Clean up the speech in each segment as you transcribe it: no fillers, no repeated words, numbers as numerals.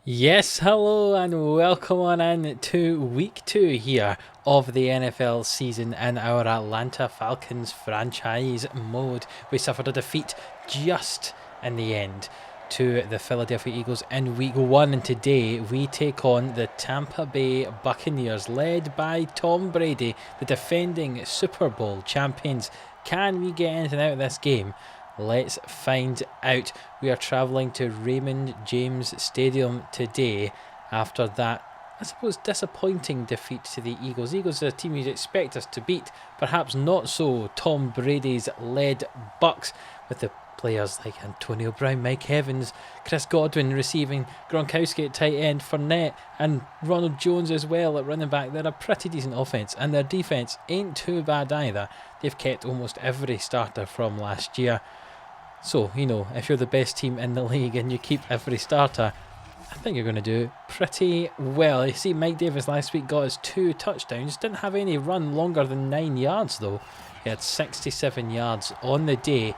Yes, hello and welcome on in to week 2 here of the NFL season in our Atlanta Falcons franchise mode. We suffered a defeat just in the end to the Philadelphia Eagles in week 1, and today we take on the Tampa Bay Buccaneers led by Tom Brady, the defending Super Bowl champions. Can we get anything out of this game? Let's find out. We are travelling to Raymond James Stadium today after that, I suppose, disappointing defeat to the Eagles. Eagles are a team you'd expect us to beat, perhaps not so Tom Brady's led Bucs, with the players like Antonio Brown, Mike Evans, Chris Godwin receiving, Gronkowski at tight end, Fournette and Ronald Jones as well at running back. They're a pretty decent offence, and their defence ain't too bad either. They've kept almost every starter from last year. So, if you're the best team in the league and you keep every starter, I think you're going to do pretty well. You see, Mike Davis last week got his 2 touchdowns. Didn't have any run longer than 9 yards, though. He had 67 yards on the day.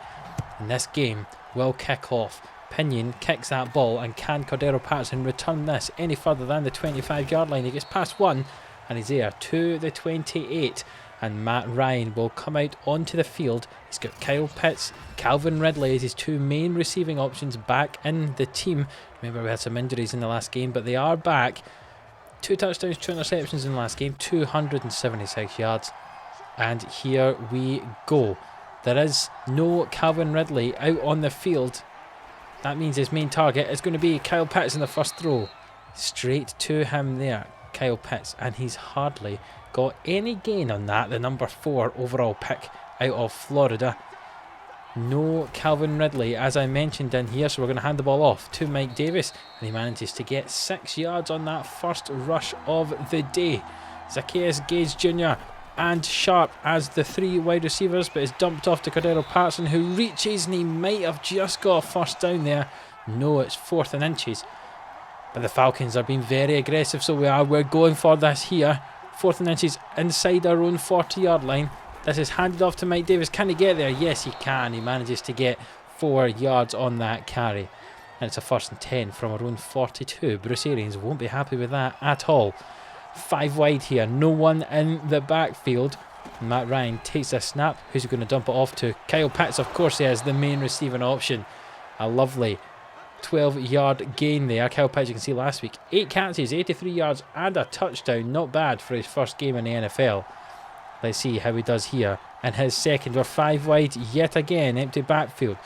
And this game will kick off. Pinion kicks that ball, and can Cordero Patterson return this any further than the 25-yard line? He gets past 1, and he's there to the 28. And Matt Ryan will come out onto the field. He's got Kyle Pitts, Calvin Ridley as his 2 main receiving options back in the team. Remember, we had some injuries in the last game, but they are back. 2 touchdowns, 2 interceptions in the last game, 276 yards. And here we go. There is no Calvin Ridley out on the field. That means his main target is going to be Kyle Pitts in the first throw. Straight to him there, Kyle Pitts, and he's hardly got any gain on that. The number 4 overall pick out of Florida. No Calvin Ridley, as I mentioned in here, so we're going to hand the ball off to Mike Davis, and he manages to get 6 yards on that first rush of the day. Zacchaeus Gage Jr. and Sharp as the 3 wide receivers, but is dumped off to Cordero Patterson, who reaches, and he might have just got a first down there. No, it's 4th and inches. But the Falcons are being very aggressive, so we're going for this here. 4th and inches inside our own 40-yard line. This is handed off to Mike Davis. Can he get there? Yes, he can. He manages to get 4 yards on that carry. And it's a 1st and 10 from our own 42. Bruce Arians won't be happy with that at all. 5 wide here. No one in the backfield. Matt Ryan takes a snap. Who's he going to dump it off to? Kyle Pitts, of course he is, the main receiving option. A lovely 12-yard gain there. Kyle Pitts, you can see last week, 8 catches, 83 yards and a touchdown. Not bad for his first game in the NFL. Let's see how he does here in his second. We're 5 wide yet again, empty backfield,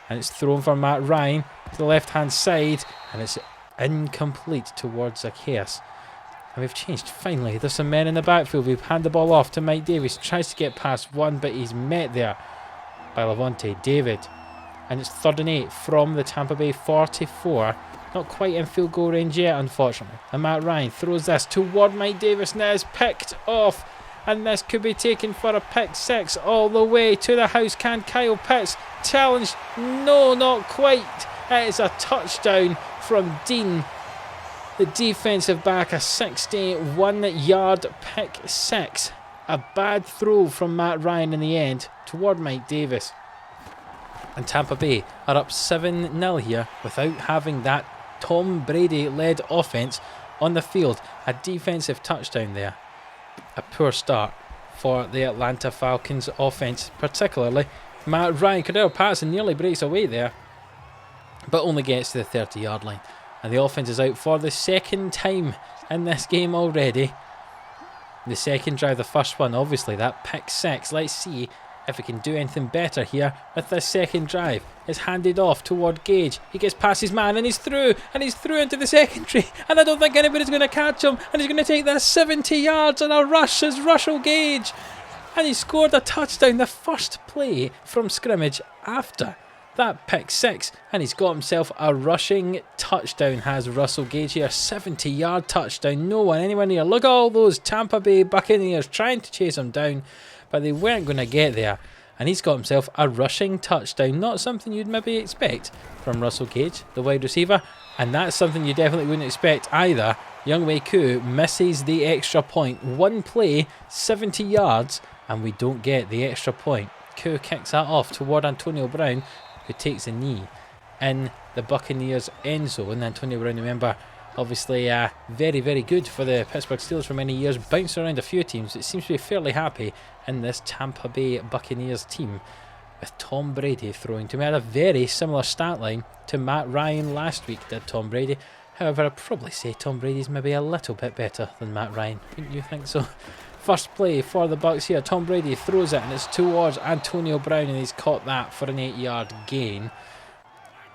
and it's thrown for Matt Ryan to the left hand side, and it's incomplete towards Zacchaeus. And we've changed finally. There's some men in the backfield. We've handed the ball off to Mike Davis. Tries to get past 1, but he's met there by Levante David. And it's 3rd and 8 from the Tampa Bay 44. Not quite in field goal range yet, unfortunately. And Matt Ryan throws this toward Mike Davis, and it is picked off. And this could be taken for a pick 6 all the way to the house. Can Kyle Pitts challenge? No, not quite. It is a touchdown from Dean, the defensive back. A 61-yard pick 6. A bad throw from Matt Ryan in the end toward Mike Davis. And Tampa Bay are up 7-0 here without having that Tom Brady-led offense on the field. A defensive touchdown there. A poor start for the Atlanta Falcons offense, particularly Matt Ryan. Cordero Patterson nearly breaks away there, but only gets to the 30-yard line. And the offense is out for the 2nd time in this game already. The second drive, the first one, obviously, that pick 6. Let's see if we can do anything better here with this second drive. It's handed off toward Gage. He gets past his man, and he's through into the secondary, and I don't think anybody's going to catch him, and he's going to take that 70 yards on a rush as Russell Gage, and he scored a touchdown, the first play from scrimmage after that pick 6, and he's got himself a rushing touchdown, has Russell Gage here. 70-yard touchdown, no one anywhere near. Look at all those Tampa Bay Buccaneers trying to chase him down, but they weren't going to get there, and he's got himself a rushing touchdown. Not something you'd maybe expect from Russell Gage, the wide receiver, and that's something you definitely wouldn't expect either. Younghoe Koo misses the extra point. 1 play, 70 yards, and we don't get the extra point. Koo kicks that off toward Antonio Brown, who takes a knee in the Buccaneers end zone. Antonio Brown, remember, Obviously, very, very good for the Pittsburgh Steelers for many years. Bouncing around a few teams. It seems to be fairly happy in this Tampa Bay Buccaneers team, with Tom Brady throwing to me. Had a very similar stat line to Matt Ryan last week, did Tom Brady. However, I'd probably say Tom Brady's maybe a little bit better than Matt Ryan. Wouldn't you think so? First play for the Bucs here. Tom Brady throws it and it's towards Antonio Brown, and he's caught that for an 8-yard gain.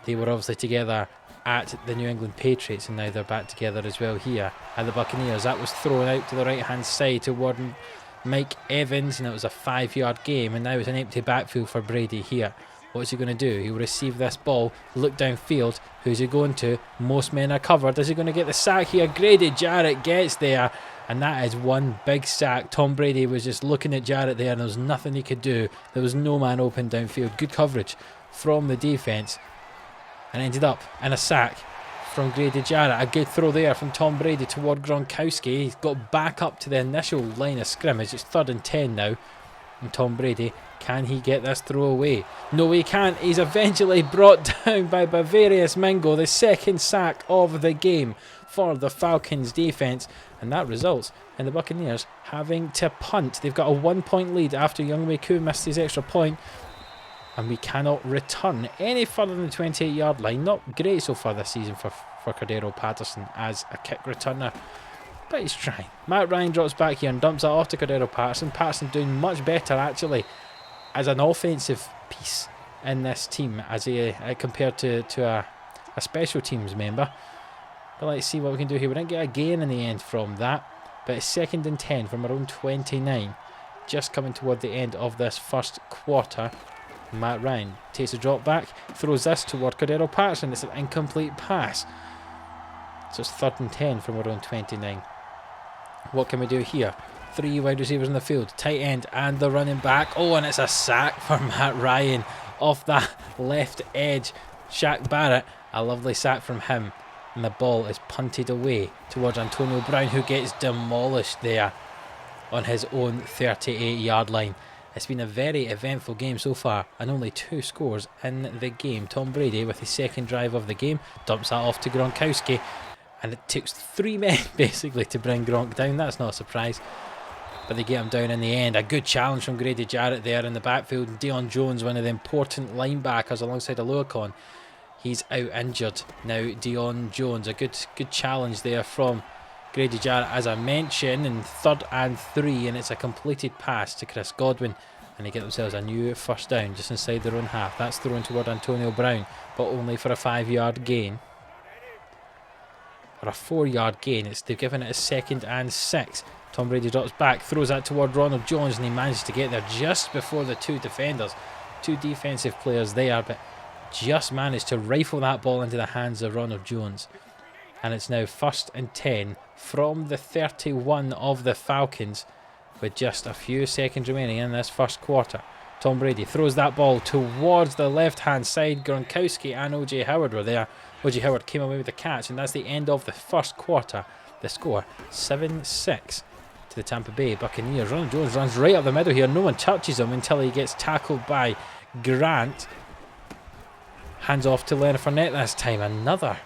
They were obviously together at the New England Patriots, and now they're back together as well here at the Buccaneers. That was thrown out to the right hand side toward Mike Evans, and it was a 5-yard game, and now it's an empty backfield for Brady here. What's he going to do? He'll receive this ball, look downfield. Who's he going to? Most men are covered. Is he going to get the sack here? Grady Jarrett gets there, and that is one big sack. Tom Brady was just looking at Jarrett there, and there was nothing he could do. There was no man open downfield. Good coverage from the defense, and ended up in a sack from Grady Jarrett. A good throw there from Tom Brady toward Gronkowski. He's got back up to the initial line of scrimmage. It's 3rd and 10 now. And Tom Brady, can he get this throw away? No, he can't. He's eventually brought down by Bavarius Mingo, the second sack of the game for the Falcons defense. And that results in the Buccaneers having to punt. They've got a 1-point lead after Younghoe Koo missed his extra point. And we cannot return any further than the 28-yard line. Not great so far this season for Cordero Patterson as a kick returner, but he's trying. Matt Ryan drops back here and dumps that off to Cordero Patterson. Patterson doing much better actually as an offensive piece in this team as compared to a special teams member. But let's see what we can do here. We didn't get a gain in the end from that, but it's 2nd and 10 from our own 29. Just coming toward the end of this first quarter. Matt Ryan takes a drop back, throws this toward Cordero Patterson. It's an incomplete pass. So it's 3rd and 10 from our own 29. What can we do here? 3 wide receivers in the field, tight end and the running back. Oh, and it's a sack for Matt Ryan off that left edge. Shaq Barrett, a lovely sack from him. And the ball is punted away towards Antonio Brown, who gets demolished there on his own 38-yard line. It's been a very eventful game so far, and only 2 scores in the game. Tom Brady, with his second drive of the game, dumps that off to Gronkowski, and it took 3 men basically to bring Gronk down. That's not a surprise, but they get him down in the end. A good challenge from Grady Jarrett there in the backfield. Deion Jones, one of the important linebackers alongside Aluakon, he's out injured now. Deion Jones, a good challenge there from Grady Jarrett, as I mentioned, in 3rd and 3, and it's a completed pass to Chris Godwin, and they get themselves a new first down just inside their own half. That's thrown toward Antonio Brown, but only for a 5-yard gain, or a 4-yard gain. They've given it a 2nd and 6. Tom Brady drops back, throws that toward Ronald Jones, and he manages to get there just before the 2 defenders, 2 defensive players there, but just managed to rifle that ball into the hands of Ronald Jones. And it's now 1st and 10 from the 31 of the Falcons, with just a few seconds remaining in this first quarter. Tom Brady throws that ball towards the left-hand side. Gronkowski and O.J. Howard were there. O.J. Howard came away with the catch, and that's the end of the first quarter. The score, 7-6 to the Tampa Bay Buccaneers. Ronald Jones runs right up the middle here. No one touches him until he gets tackled by Grant. Hands off to Leonard Fournette this time. Another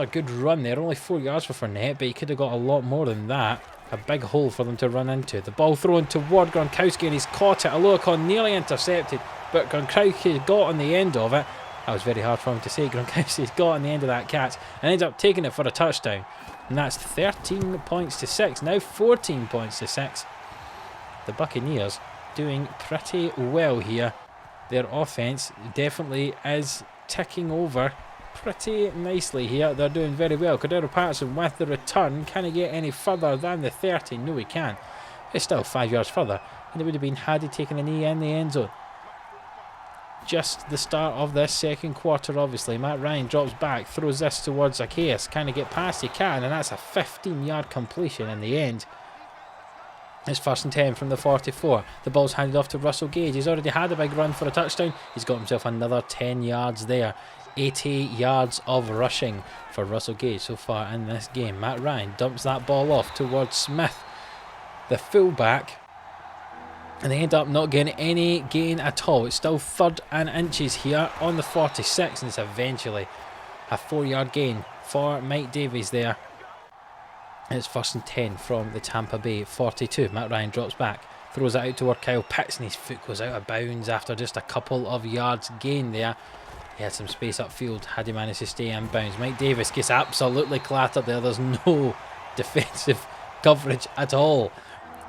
good run there. Only 4 yards for Fournette, but he could have got a lot more than that. A big hole for them to run into. The ball thrown toward Gronkowski, and he's caught it. Aluakon nearly intercepted, but Gronkowski got on the end of it. That was very hard for him to say. Gronkowski's got on the end of that catch and ends up taking it for a touchdown. And that's 13 points to 6. Now 14 points to 6. The Buccaneers doing pretty well here. Their offense definitely is ticking over pretty nicely here. They're doing very well. Cordero Patterson with the return. Can he get any further than the 30? No, he can't. It's still 5 yards further, and it would have been had he taken a knee in the end zone. Just the start of this second quarter, obviously. Matt Ryan drops back, throws this towards Zacchaeus. Can he get past? He can, and that's a 15-yard completion in the end. It's 1st and 10 from the 44. The ball's handed off to Russell Gage. He's already had a big run for a touchdown. He's got himself another 10 yards there. 80 yards of rushing for Russell Gage so far in this game. Matt Ryan dumps that ball off towards Smith, the fullback, and they end up not getting any gain at all. It's still 3rd and inches here on the 46, and it's eventually a 4-yard gain for Mike Davies there It's 1st and 10 from the Tampa Bay 42. Matt Ryan drops back, throws it out toward Kyle Pitts, and his foot goes out of bounds after just a couple of yards gain there. He had some space upfield had he managed to stay in bounds. Mike Davis gets absolutely clattered there. There's no defensive coverage at all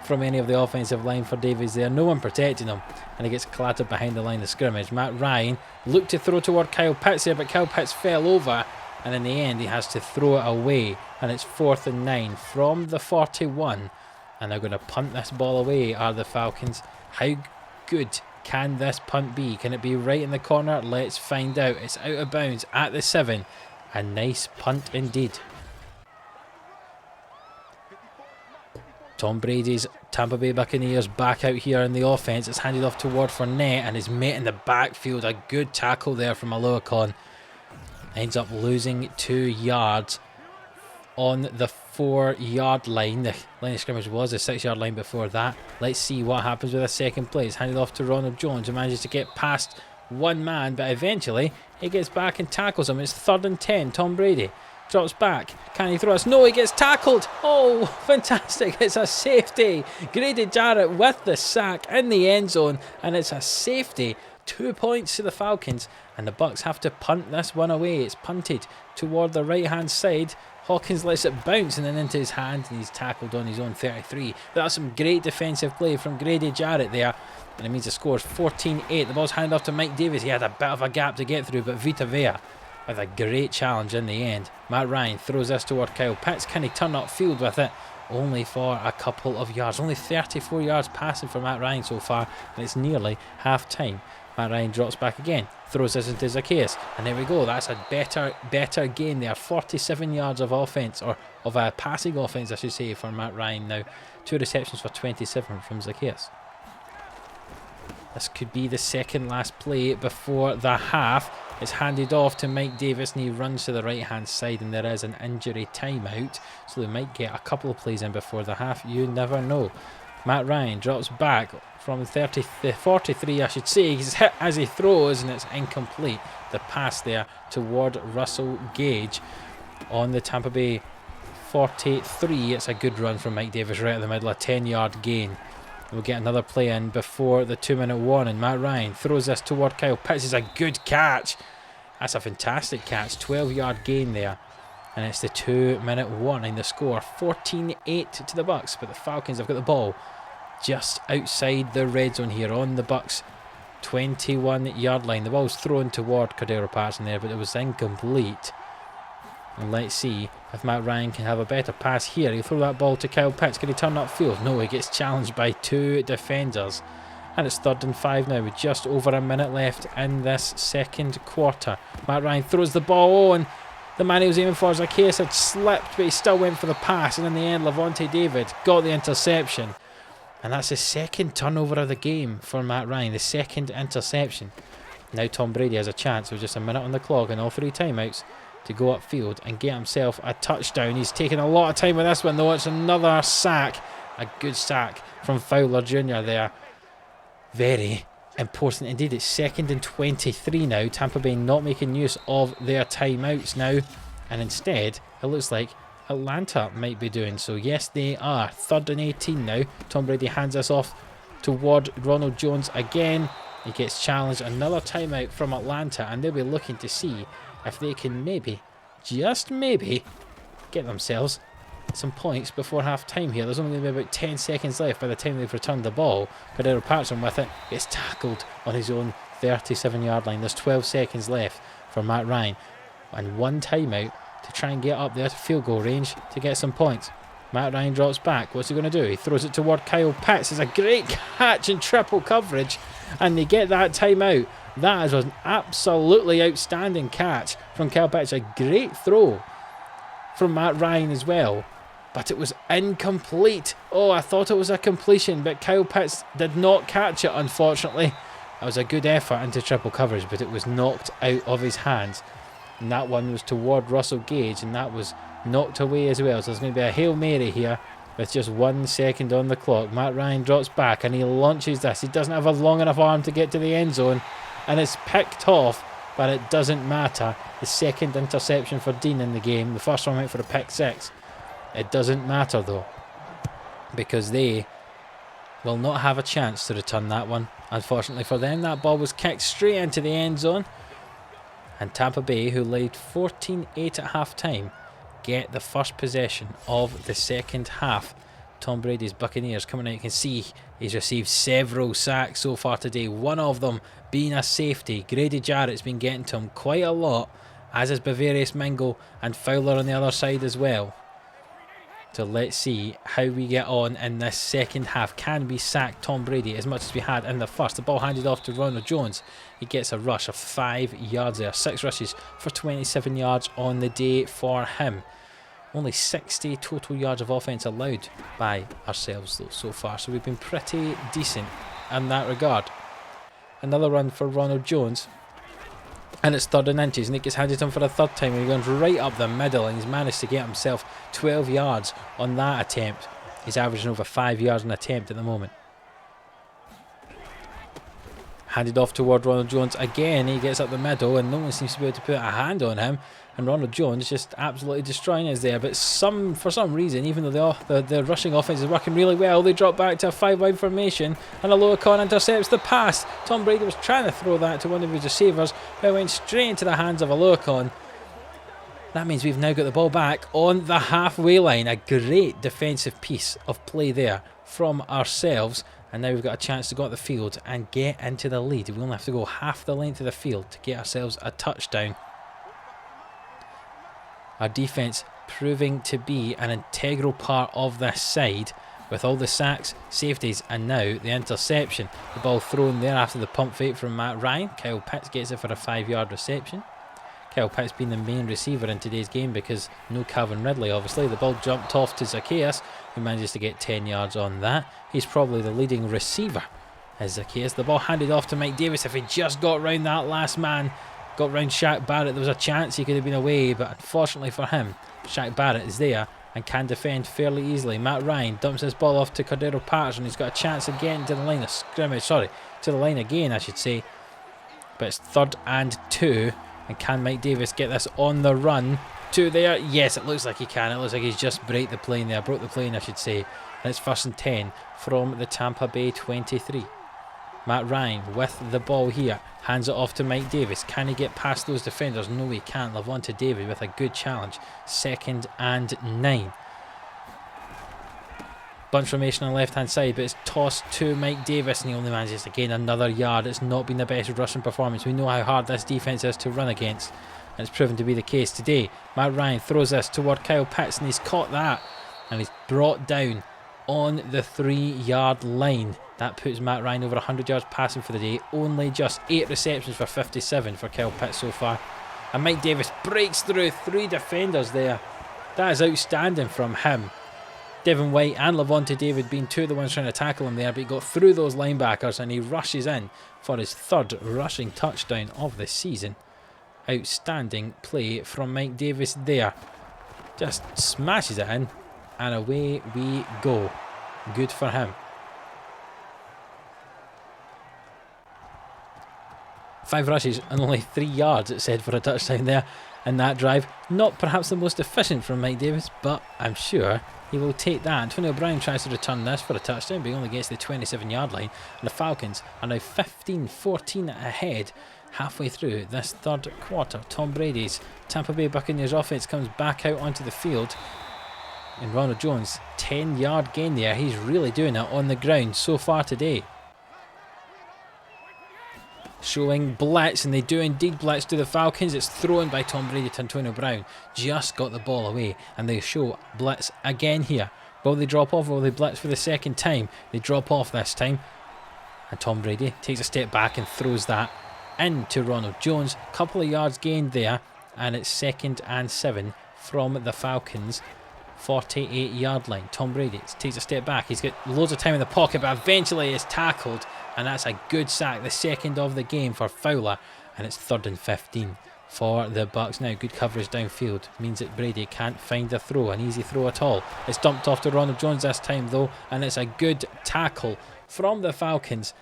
from any of the offensive line for Davis there. No one protecting him, and he gets clattered behind the line of scrimmage. Matt Ryan looked to throw toward Kyle Pitts there, but Kyle Pitts fell over, and in the end he has to throw it away, and it's 4th and 9 from the 41, and they're going to punt this ball away, are the Falcons. How good can this punt be? Can it be right in the corner? Let's find out. It's out of bounds at the 7. A nice punt indeed. Tom Brady's Tampa Bay Buccaneers back out here in the offense. It's handed off toward Fournette, and his mate in the backfield. A good tackle there from Aloakon. Ends up losing 2 yards on the 4-yard line. The line of scrimmage was the 6-yard line before that. Let's see what happens with a second play. It's handed off to Ronald Jones, who manages to get past one man, but eventually he gets back and tackles him. It's 3rd and 10. Tom Brady drops back. Can he throw us? No, he gets tackled. Oh, fantastic. It's a safety. Grady Jarrett with the sack in the end zone, and it's a safety. 2 points to the Falcons, and the Bucs have to punt this one away. It's punted toward the right-hand side. Hawkins lets it bounce and then into his hand, and he's tackled on his own 33. But that's some great defensive play from Grady Jarrett there, and it means the score's 14-8. The ball's handed off to Mike Davis. He had a bit of a gap to get through, but Vita Vea with a great challenge in the end. Matt Ryan throws this toward Kyle Pitts. Can he turn upfield with it? Only for a couple of yards. Only 34 yards passing for Matt Ryan so far, and it's nearly half time. Matt Ryan drops back again, throws this into Zacchaeus, and there we go. That's a better gain there. 47 yards of offense, or of a passing offense I should say, for Matt Ryan now. 2 receptions for 27 from Zacchaeus. This could be the second last play before the half. It's handed off to Mike Davis, and he runs to the right hand side, and there is an injury timeout, so they might get a couple of plays in before the half. You never know. Matt Ryan drops back from 43, I should say. He's hit as he throws, and it's incomplete. The pass there toward Russell Gage on the Tampa Bay 43. It's a good run from Mike Davis right in the middle, a 10-yard gain. We'll get another play in before the 2-minute warning. Matt Ryan throws this toward Kyle Pitts. It's a good catch. That's a fantastic catch. 12-yard gain there. And it's the 2-minute warning. The score 14-8 to the Bucs. But the Falcons have got the ball just outside the red zone here on the Bucs 21-yard line. The ball's thrown toward Cordero Patterson there, but it was incomplete. And let's see if Matt Ryan can have a better pass here. He'll throw that ball to Kyle Pitts. Can he turn upfield? No, he gets challenged by 2 defenders. And it's 3rd and 5 now with just over a minute left in this second quarter. Matt Ryan throws the ball on. The man he was aiming for, Zacchaeus, had slipped, but he still went for the pass. And in the end, Lavonte David got the interception. And that's the second turnover of the game for Matt Ryan. The second interception. Now Tom Brady has a chance with just a minute on the clock and all 3 timeouts to go upfield and get himself a touchdown. He's taken a lot of time with this one though. It's another sack. A good sack from Fowler Jr. there. Very important indeed. It's 2nd and 23 now. Tampa Bay not making use of their timeouts now. And instead, it looks like Atlanta might be doing so. Yes, they are. 3rd and 18 now. Tom Brady hands us off toward Ronald Jones again. He gets challenged. Another timeout from Atlanta, and they'll be looking to see if they can maybe, just maybe, get themselves some points before half time here. There's only going to be about 10 seconds left by the time they've returned the ball. Cordero Patterson with it gets tackled on his own 37-yard line. There's 12 seconds left for Matt Ryan, and 1 timeout to try and get up there to field goal range to get some points. Matt Ryan drops back. What's he going to do? He throws it toward Kyle Pitts. It's a great catch in triple coverage, and they get that timeout. That was an absolutely outstanding catch from Kyle Pitts. A great throw from Matt Ryan as well, but it was incomplete. Oh, I thought it was a completion, but Kyle Pitts did not catch it, unfortunately. That was a good effort into triple coverage, but it was knocked out of his hands. And that one was toward Russell Gage, and that was knocked away as well. So there's going to be a Hail Mary here with just 1 second on the clock. Matt Ryan drops back and he launches this. He doesn't have a long enough arm to get to the end zone, and it's picked off, but it doesn't matter. The second interception for Dean in the game. The first one went for a pick 6. It doesn't matter though, because they will not have a chance to return that one. Unfortunately for them, that ball was kicked straight into the end zone. And Tampa Bay, who led 14-8 at half time, get the first possession of the second half. Tom Brady's Buccaneers coming out. You can see he's received several sacks so far today. One of them being a safety. Grady Jarrett's been getting to him quite a lot, as is Bavarius Mingo and Fowler on the other side as well. So let's see how we get on in this second half. Can we sack Tom Brady as much as we had in the first? The ball handed off to Ronald Jones. He gets a rush of 5 yards there. 6 rushes for 27 yards on the day for him. Only 60 total yards of offense allowed by ourselves though so far. So we've been pretty decent in that regard. Another run for Ronald Jones. And it's 3rd and inches, and it gets handed to him for a third time, and he goes right up the middle, and he's managed to get himself 12 yards on that attempt. He's averaging over 5 yards an attempt at the moment. Handed off toward Ronald Jones again. He gets up the middle, and no one seems to be able to put a hand on him. And Ronald Jones just absolutely destroying us there. But for some reason, even though the rushing offense is working really well, they drop back to a 5-wide formation, and Aloakon intercepts the pass. Tom Brady was trying to throw that to one of his receivers, but it went straight into the hands of Aloakon. That means we've now got the ball back on the halfway line. A great defensive piece of play there from ourselves. And now we've got a chance to go up the field and get into the lead. We only have to go half the length of the field to get ourselves a touchdown. Our defence proving to be an integral part of this side, with all the sacks, safeties, and now the interception. The ball thrown there after the pump fake from Matt Ryan. Kyle Pitts gets it for a 5-yard reception. Kyle Pitts being the main receiver in today's game because no Calvin Ridley obviously. The ball jumped off to Zacchaeus, who manages to get 10 yards on that. He's probably the leading receiver, is Zacchaeus. The ball handed off to Mike Davis. If he just got round that last man, got round Shaq Barrett, there was a chance he could have been away, but unfortunately for him, Shaq Barrett is there and can defend fairly easily. Matt Ryan dumps his ball off to Cordero Patterson. He's got a chance of getting to the line of scrimmage, to the line again I should say. But it's 3rd and 2, and can Mike Davis get this on the run to there? Yes, it looks like he can. It looks like he's just broke the plane I should say. And it's 1st and 10 from the Tampa Bay 23. Matt Ryan with the ball here, hands it off to Mike Davis. Can he get past those defenders? No, he can't. Lavonte David with a good challenge. 2nd and 9. Bunch formation on the left hand side, but it's tossed to Mike Davis, and he only manages to gain another yard. It's not been the best rushing performance. We know how hard this defence is to run against, and it's proven to be the case today. Matt Ryan throws this toward Kyle Pitts, and he's caught that, and he's brought down on the 3-yard line. That puts Matt Ryan over 100 yards passing for the day. Only just 8 receptions for 57 for Kyle Pitts so far. And Mike Davis breaks through 3 defenders there. That is outstanding from him. Devin White and Lavonte David being 2 of the ones trying to tackle him there, but he got through those linebackers and he rushes in for his 3rd rushing touchdown of the season. Outstanding play from Mike Davis there. Just smashes it in, and away we go. Good for him. 5 rushes and only 3 yards, it said, for a touchdown there in that drive. Not perhaps the most efficient from Mike Davis, but I'm sure he will take that. Antonio Brown tries to return this for a touchdown, but he only gets the 27-yard line. And the Falcons are now 15-14 ahead halfway through this 3rd quarter. Tom Brady's Tampa Bay Buccaneers offense comes back out onto the field. And Ronald Jones, 10-yard gain there. He's really doing it on the ground so far today. Showing blitz, and they do indeed blitz to the Falcons. It's thrown by Tom Brady to Antonio Brown. Just got the ball away, and they show blitz again here. Will they drop off, or will they blitz for the 2nd time? They drop off this time, and Tom Brady takes a step back and throws that into Ronald Jones. Couple of yards gained there, and it's 2nd and 7 from the Falcons 48-yard line. Tom Brady takes a step back. He's got loads of time in the pocket, but eventually is tackled, and that's a good sack, the 2nd of the game for Fowler, and it's 3rd and 15 for the Bucs. Now good coverage downfield means that Brady can't find a throw, an easy throw at all. It's dumped off to Ronald Jones this time though, and it's a good tackle from the Falcons.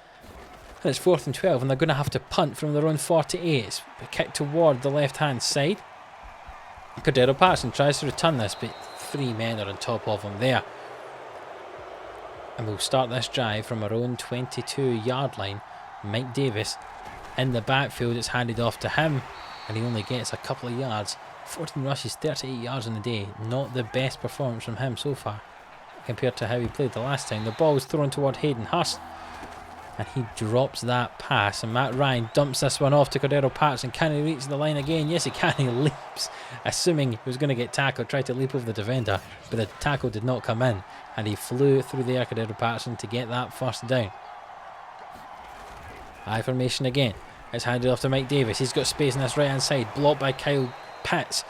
And it's 4th and 12, and they're going to have to punt from their own 48. It's kicked toward the left hand side. Cordero Patterson tries to return this, but 3 men are on top of him there. And we'll start this drive from our own 22-yard line. Mike Davis in the backfield, it's handed off to him, and he only gets a couple of yards. 14 rushes, 38 yards on the day. Not the best performance from him so far compared to how he played the last time. The ball is thrown toward Hayden Hurst, and he drops that pass, and Matt Ryan dumps this one off to Cordero Patterson. Can he reach the line again? Yes, he can. He leaps, assuming he was going to get tackled, tried to leap over the defender, but the tackle did not come in, and he flew through the air, Cordero Patterson, to get that first down. High formation again. It's handed off to Mike Davis. He's got space on this right hand side, blocked by Kyle Pitts,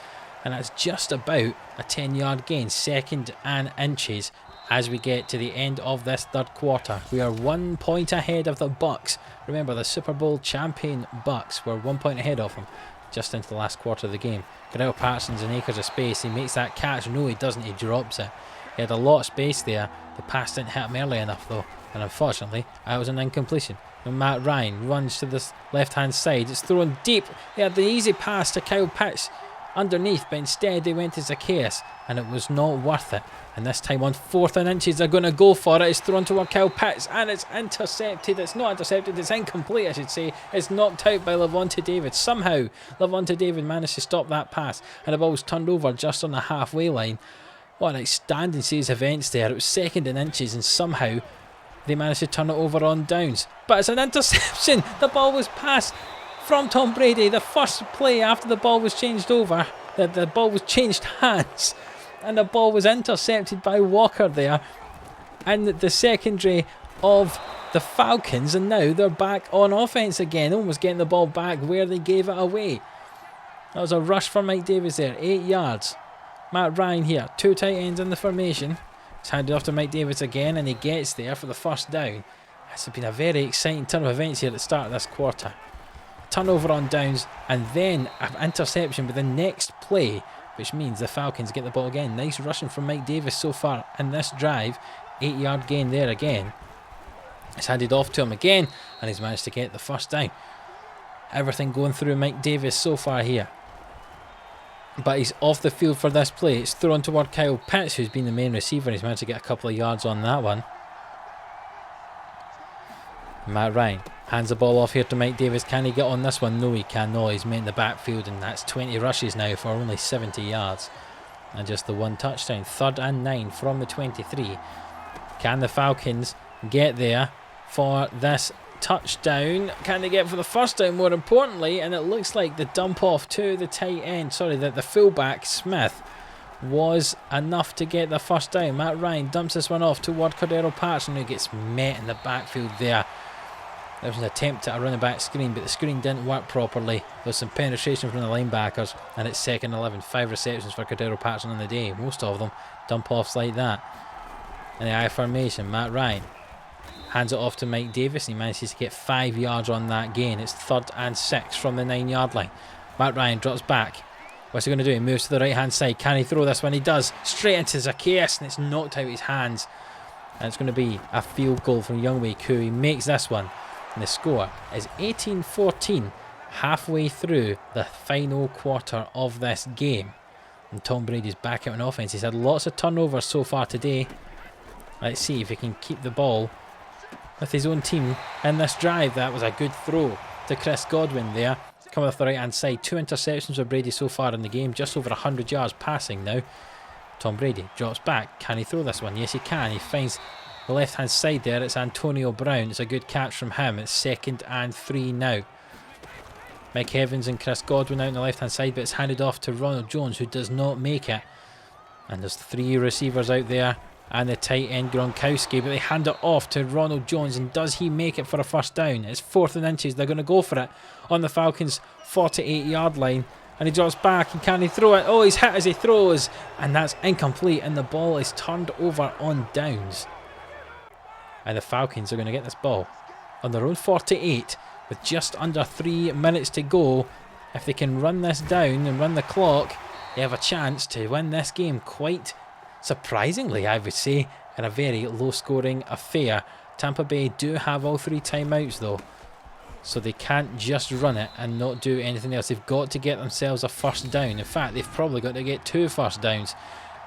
and that's just about a 10-yard gain, 2nd and inches. As we get to the end of this third quarter, we are 1 point ahead of the Bucs. Remember, the Super Bowl champion Bucs were 1 point ahead of them just into the last quarter of the game. Cordell Patterson's in acres of space. He makes that catch. No, he doesn't. He drops it. He had a lot of space there. The pass didn't hit him early enough, though, and unfortunately, that was an incompletion. And Matt Ryan runs to this left-hand side. It's thrown deep. He had the easy pass to Kyle Pitts underneath, but instead they went to Zacchaeus, and it was not worth it. And this time on 4th and inches, they're going to go for it. It's thrown toward Kyle Pitts, and it's intercepted. It's not intercepted, it's incomplete, I should say. It's knocked out by Lavonte David. Somehow, Lavonte David managed to stop that pass, and the ball was turned over just on the halfway line. What an outstanding series of events there. It was 2nd and inches, and somehow they managed to turn it over on downs. But it's an interception. The ball was passed from Tom Brady. The first play after the ball was changed over, the ball was changed hands, and the ball was intercepted by Walker there. And the secondary of the Falcons, and now they're back on offense again, almost getting the ball back where they gave it away. That was a rush for Mike Davis there, 8 yards. Matt Ryan here, 2 tight ends in the formation. It's handed off to Mike Davis again, and he gets there for the first down. It's been a very exciting turn of events here at the start of this quarter. Turnover on downs, and then an interception with the next play, which means the Falcons get the ball again. Nice rushing from Mike Davis so far in this drive. 8-yard gain there again. It's handed off to him again, and he's managed to get the first down. Everything going through Mike Davis so far here. But he's off the field for this play. It's thrown toward Kyle Pitts, who's been the main receiver. He's managed to get a couple of yards on that one. Matt Ryan hands the ball off here to Mike Davis. Can he get on this one? No, he cannot. He's met in the backfield, and that's 20 rushes now for only 70 yards. And just the 1 touchdown. 3rd and 9 from the 23. Can the Falcons get there for this touchdown? Can they get for the first down, more importantly? And it looks like the dump off to the tight end, the fullback Smith, was enough to get the first down. Matt Ryan dumps this one off toward Cordero Patterson, who gets met in the backfield there. There was an attempt at a running back screen, but the screen didn't work properly. There was some penetration from the linebackers, and it's 2nd and 11. 5 receptions for Cordero Patterson on the day. Most of them dump offs like that. In the I formation, Matt Ryan hands it off to Mike Davis, and he manages to get 5 yards on that gain. It's 3rd and 6 from the 9-yard line. Matt Ryan drops back. What's he going to do? He moves to the right-hand side. Can he throw this one? He does. Straight into Zacchaeus, and it's knocked out his hands. And it's going to be a field goal from Youngway Koo. He makes this one. And the score is 18-14, halfway through the final quarter of this game. And Tom Brady's back out on offense. He's had lots of turnovers so far today. Let's see if he can keep the ball with his own team in this drive. That was a good throw to Chris Godwin there. Coming off the right hand side. 2 interceptions for Brady so far in the game. Just over 100 yards passing now. Tom Brady drops back. Can he throw this one? Yes, he can. He finds the left hand side there. It's Antonio Brown. It's a good catch from him. It's 2nd and 3 now. Mike Evans and Chris Godwin out on the left hand side, but it's handed off to Ronald Jones, who does not make it. And there's 3 receivers out there and the tight end Gronkowski, but they hand it off to Ronald Jones, and does he make it for a first down? It's 4th and inches. They're going to go for it on the Falcons 48-yard line, and he drops back, and can he throw it? Oh, he's hit as he throws, and that's incomplete, and the ball is turned over on downs. And the Falcons are going to get this ball on their own 48 with just under 3 minutes to go. If they can run this down and run the clock, they have a chance to win this game quite surprisingly, I would say, in a very low-scoring affair. Tampa Bay do have all 3 timeouts though, so they can't just run it and not do anything else. They've got to get themselves a first down. In fact, they've probably got to get 2 first downs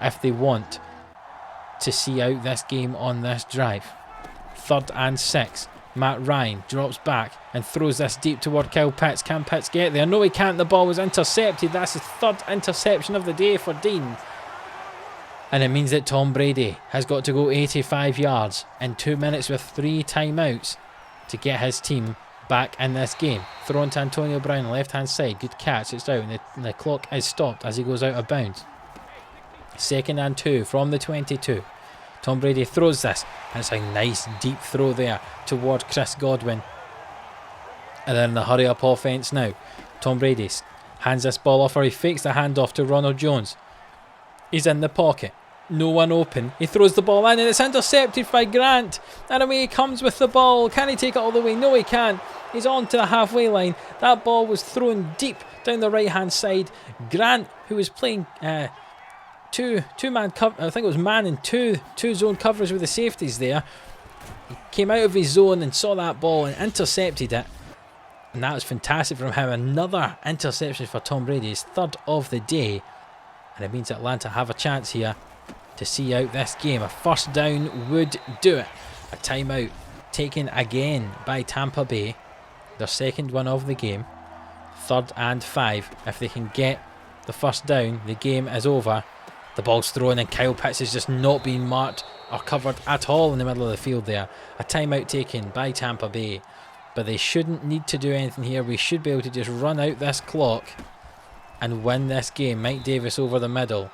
if they want to see out this game on this drive. 3rd and 6. Matt Ryan drops back and throws this deep toward Kyle Pitts. Can Pitts get there? No, he can't. The ball was intercepted. That's his 3rd interception of the day for Dean. And it means that Tom Brady has got to go 85 yards in 2 minutes with 3 timeouts to get his team back in this game. Thrown to Antonio Brown, left hand side. Good catch. It's out, and the clock is stopped as he goes out of bounds. 2nd and 2 from the 22. Tom Brady throws this, and it's a nice deep throw there toward Chris Godwin. And then the hurry up offense now. Tom Brady hands this ball off, or he fakes the handoff to Ronald Jones. He's in the pocket. No one open. He throws the ball in, and it's intercepted by Grant. And away he comes with the ball. Can he take it all the way? No, he can't. He's on to the halfway line. That ball was thrown deep down the right-hand side. Grant, who was playing two-man cover, I think it was man and two zone coverage with the safeties there. He came out of his zone and saw that ball and intercepted it. And that was fantastic from him. Another interception for Tom Brady, his 3rd of the day. And it means Atlanta have a chance here to see out this game. A 1st down would do it. A timeout taken again by Tampa Bay. Their 2nd one of the game. 3rd and 5. If they can get the 1st down, the game is over. The ball's thrown and Kyle Pitts is just not being marked or covered at all in the middle of the field there. A timeout taken by Tampa Bay. But they shouldn't need to do anything here. We should be able to just run out this clock and win this game. Mike Davis over the middle.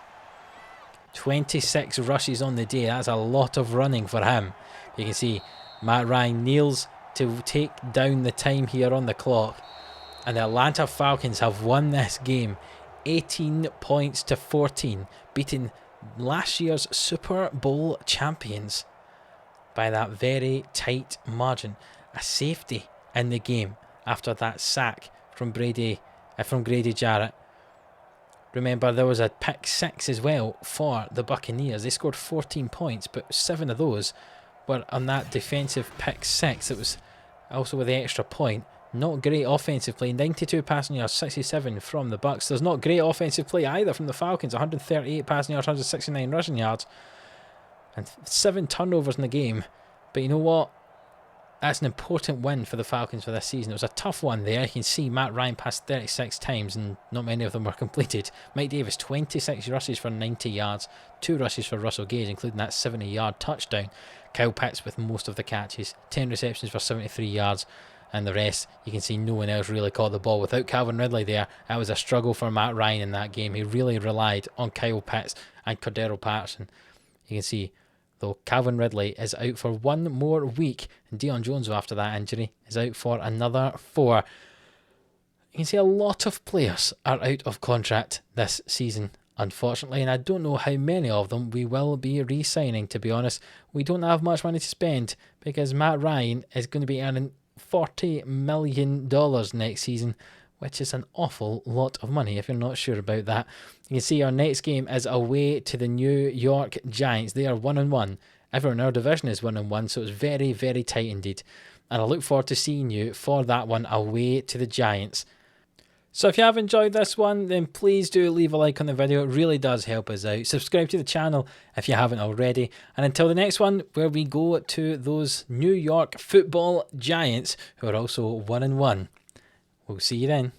26 rushes on the day. That's a lot of running for him. You can see Matt Ryan kneels to take down the time here on the clock. And the Atlanta Falcons have won this game 18 points to 14, beating last year's Super Bowl champions by that very tight margin. A safety in the game after that sack from Grady Jarrett. Remember, there was a pick 6 as well for the Buccaneers. They scored 14 points, but 7 of those were on that defensive pick 6. It was also with the extra point. Not great offensive play. 92 passing yards, 67 from the Bucs. There's not great offensive play either from the Falcons. 138 passing yards, 169 rushing yards, and 7 turnovers in the game. But you know what? That's an important win for the Falcons for this season. It was a tough one there. You can see Matt Ryan passed 36 times and not many of them were completed. Mike Davis, 26 rushes for 90 yards. 2 rushes for Russell Gage, including that 70-yard touchdown. Kyle Pitts with most of the catches. 10 receptions for 73 yards. And the rest, you can see no one else really caught the ball. Without Calvin Ridley there, that was a struggle for Matt Ryan in that game. He really relied on Kyle Pitts and Cordero Patterson. You can see, though, Calvin Ridley is out for 1 more week. And Deion Jones, after that injury, is out for another 4. You can see a lot of players are out of contract this season, unfortunately. And I don't know how many of them we will be re-signing, to be honest. We don't have much money to spend because Matt Ryan is going to be earning $40 million next season, which is an awful lot of money if you're not sure about that. You can see our next game is away to the New York Giants. They are 1-1. Everyone in our division is 1-1, so it's very, very tight indeed. And I look forward to seeing you for that one away to the Giants. So if you have enjoyed this one, then please do leave a like on the video. It really does help us out. Subscribe to the channel if you haven't already. And until the next one, where we go to those New York Football Giants, who are also 1-1. We'll see you then.